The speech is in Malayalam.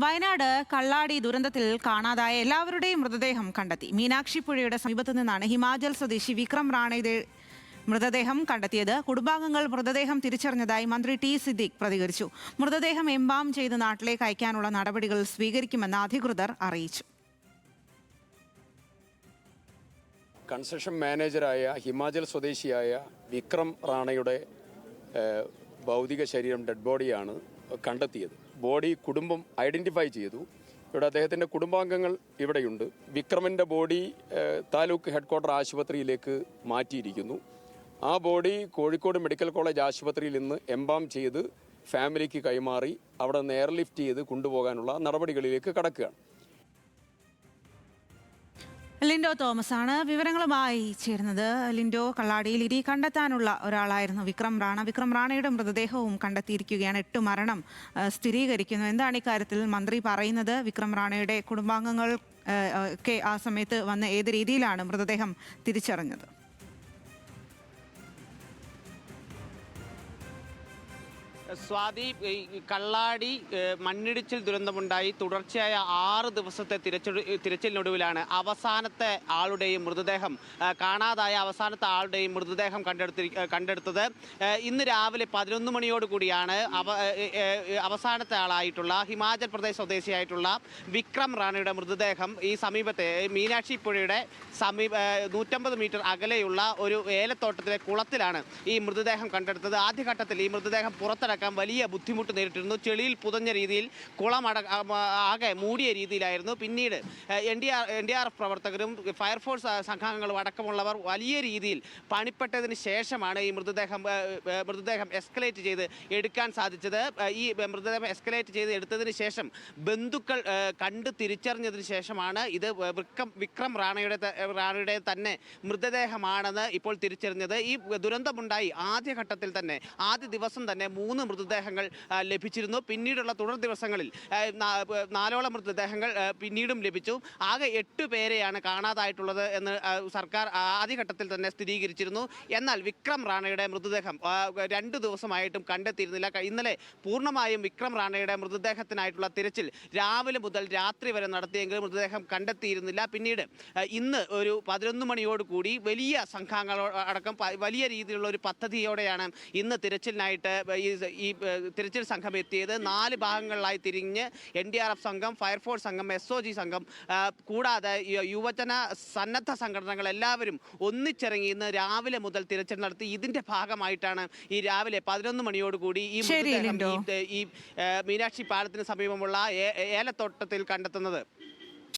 വയനാട് കള്ളാടി ദുരന്തത്തിൽ കാണാതായ എല്ലാവരുടെയും മൃതദേഹം കണ്ടെത്തി. മീനാക്ഷി പുഴയുടെ സമീപത്തു നിന്നാണ് ഹിമാചൽ സ്വദേശി വിക്രം റാണയുടെ മൃതദേഹം കണ്ടെത്തിയത്. കുടുംബാംഗങ്ങൾ മൃതദേഹം തിരിച്ചറിഞ്ഞതായി മന്ത്രി ടി സിദ്ദിഖ് പ്രതികരിച്ചു. മൃതദേഹം എംബാം ചെയ്ത് നാട്ടിലേക്ക് അയക്കാനുള്ള നടപടികൾ സ്വീകരിക്കുമെന്ന് അധികൃതർ അറിയിച്ചു. കൺസ്ട്രക്ഷൻ മാനേജറായ ഹിമാചൽ സ്വദേശിയായ വിക്രം റാണയുടെ ഭൗതിക ശരീരം, ഡെഡ് ബോഡിയാണ് കണ്ടെത്തിയത്. ബോഡി കുടുംബം ഐഡൻറ്റിഫൈ ചെയ്തു. ഇവിടെ അദ്ദേഹത്തിൻ്റെ കുടുംബാംഗങ്ങൾ ഇവിടെയുണ്ട്. വിക്രമിൻ്റെ ബോഡി താലൂക്ക് ഹെഡ്ക്വാർട്ടർ ആശുപത്രിയിലേക്ക് മാറ്റിയിരിക്കുന്നു. ആ ബോഡി കോഴിക്കോട് മെഡിക്കൽ കോളേജ് ആശുപത്രിയിൽ നിന്ന് എംബാം ചെയ്ത് ഫാമിലിക്ക് കൈമാറി അവിടെ നിന്ന് എയർലിഫ്റ്റ് ചെയ്ത് കൊണ്ടുപോകാനുള്ള നടപടികളിലേക്ക് കടക്കുകയാണ്. ലിൻഡോ തോമസ് ആണ് വിവരങ്ങളുമായി ചേരുന്നത്. ലിൻഡോ, കള്ളാടിയിൽ ഇരി കണ്ടെത്താനുള്ള ഒരാളായിരുന്നു വിക്രം റാണ. വിക്രം റാണയുടെ മൃതദേഹവും കണ്ടെത്തിയിരിക്കുകയാണ്. 8 മരണം സ്ഥിരീകരിക്കുന്നു. എന്താണ് ഇക്കാര്യത്തിൽ മന്ത്രി പറയുന്നത്? വിക്രം റാണയുടെ കുടുംബാംഗങ്ങൾ ഒക്കെ ആ സമയത്ത് വന്ന് ഏത് രീതിയിലാണ് മൃതദേഹം തിരിച്ചറിഞ്ഞത്? സ്വാതി, കള്ളാടി മണ്ണിടിച്ചിൽ ദുരന്തമുണ്ടായി തുടർച്ചയായ 6 ദിവസത്തെ തിരച്ചിലിനൊടുവിലാണ് അവസാനത്തെ ആളുടെയും മൃതദേഹം, കാണാതായ അവസാനത്തെ ആളുടെയും മൃതദേഹം കണ്ടെടുത്തത്. ഇന്ന് രാവിലെ 11 മണിയോട് കൂടിയാണ് അവസാനത്തെ ആളായിട്ടുള്ള ഹിമാചൽ പ്രദേശ് സ്വദേശിയായിട്ടുള്ള വിക്രം റാണയുടെ മൃതദേഹം ഈ സമീപത്തെ മീനാക്ഷി പുഴയുടെ 150 മീറ്റർ അകലെയുള്ള ഒരു ഏലത്തോട്ടത്തിലെ കുളത്തിലാണ് ഈ മൃതദേഹം കണ്ടെടുത്തത്. ആദ്യഘട്ടത്തിൽ ഈ മൃതദേഹം പുറത്തിറക്കാൻ വലിയ ബുദ്ധിമുട്ട് നേരിട്ടിരുന്നു. ചെളിയിൽ പുതഞ്ഞ രീതിയിൽ, കുളം ആകെ മൂടിയ രീതിയിലായിരുന്നു. പിന്നീട് NDRF പ്രവർത്തകരും ഫയർഫോഴ്സ് സംഘാംഗങ്ങളും അടക്കമുള്ളവർ വലിയ രീതിയിൽ പണിപ്പെട്ടതിന് ശേഷമാണ് ഈ മൃതദേഹം എസ്കലേറ്റ് ചെയ്ത് എടുക്കാൻ സാധിച്ചത്. ഈ മൃതദേഹം എസ്കലേറ്റ് ചെയ്ത് എടുത്തതിന് ശേഷം ബന്ധുക്കൾ കണ്ട് തിരിച്ചറിഞ്ഞതിന് ശേഷമാണ് ഇത് വിക്രം റാണയുടെ തന്നെ മൃതദേഹമാണെന്ന് ഇപ്പോൾ തിരിച്ചറിഞ്ഞത്. ഈ ദുരന്തമുണ്ടായി ആദ്യ ദിവസം തന്നെ 3 മൃതദേഹങ്ങൾ ലഭിച്ചിരുന്നു. പിന്നീടുള്ള തുടർ ദിവസങ്ങളിൽ 4ഓളം മൃതദേഹങ്ങൾ പിന്നീടും ലഭിച്ചു. ആകെ 8 പേരെയാണ് കാണാതായിട്ടുള്ളത് എന്ന് സർക്കാർ ആദ്യഘട്ടത്തിൽ തന്നെ സ്ഥിരീകരിച്ചിരുന്നു. എന്നാൽ വിക്രം റാണയുടെ മൃതദേഹം 2 ദിവസമായിട്ടും കണ്ടെത്തിയിരുന്നില്ല. ഇന്നലെ പൂർണ്ണമായും വിക്രം റാണയുടെ മൃതദേഹത്തിനായിട്ടുള്ള തിരച്ചിൽ രാവിലെ മുതൽ രാത്രി വരെ നടത്തിയെങ്കിലും മൃതദേഹം കണ്ടെത്തിയിരുന്നില്ല. പിന്നീട് ഇന്ന് ഒരു 11 മണിയോടുകൂടി വലിയ സംഘാംഗങ്ങളടക്കം വലിയ രീതിയിലുള്ള ഒരു പദ്ധതിയോടെയാണ് ഇന്ന് തിരച്ചിലിനായിട്ട് ഈ തിരച്ചിൽ സംഘം എത്തിയത്. 4 ഭാഗങ്ങളിലായി തിരിഞ്ഞ് NDRF സംഘം, ഫയർഫോഴ്സ് സംഘം, SOG സംഘം, കൂടാതെ യുവജന സന്നദ്ധ സംഘടനകൾ എല്ലാവരും ഒന്നിച്ചിറങ്ങി ഇന്ന് രാവിലെ മുതൽ തിരച്ചിൽ നടത്തി. ഇതിന്റെ ഭാഗമായിട്ടാണ് ഈ രാവിലെ 11 മണിയോടുകൂടി ഈ മീനാക്ഷി പാലത്തിന് സമീപമുള്ള ഏലത്തോട്ടത്തിൽ കണ്ടെത്തുന്നത്.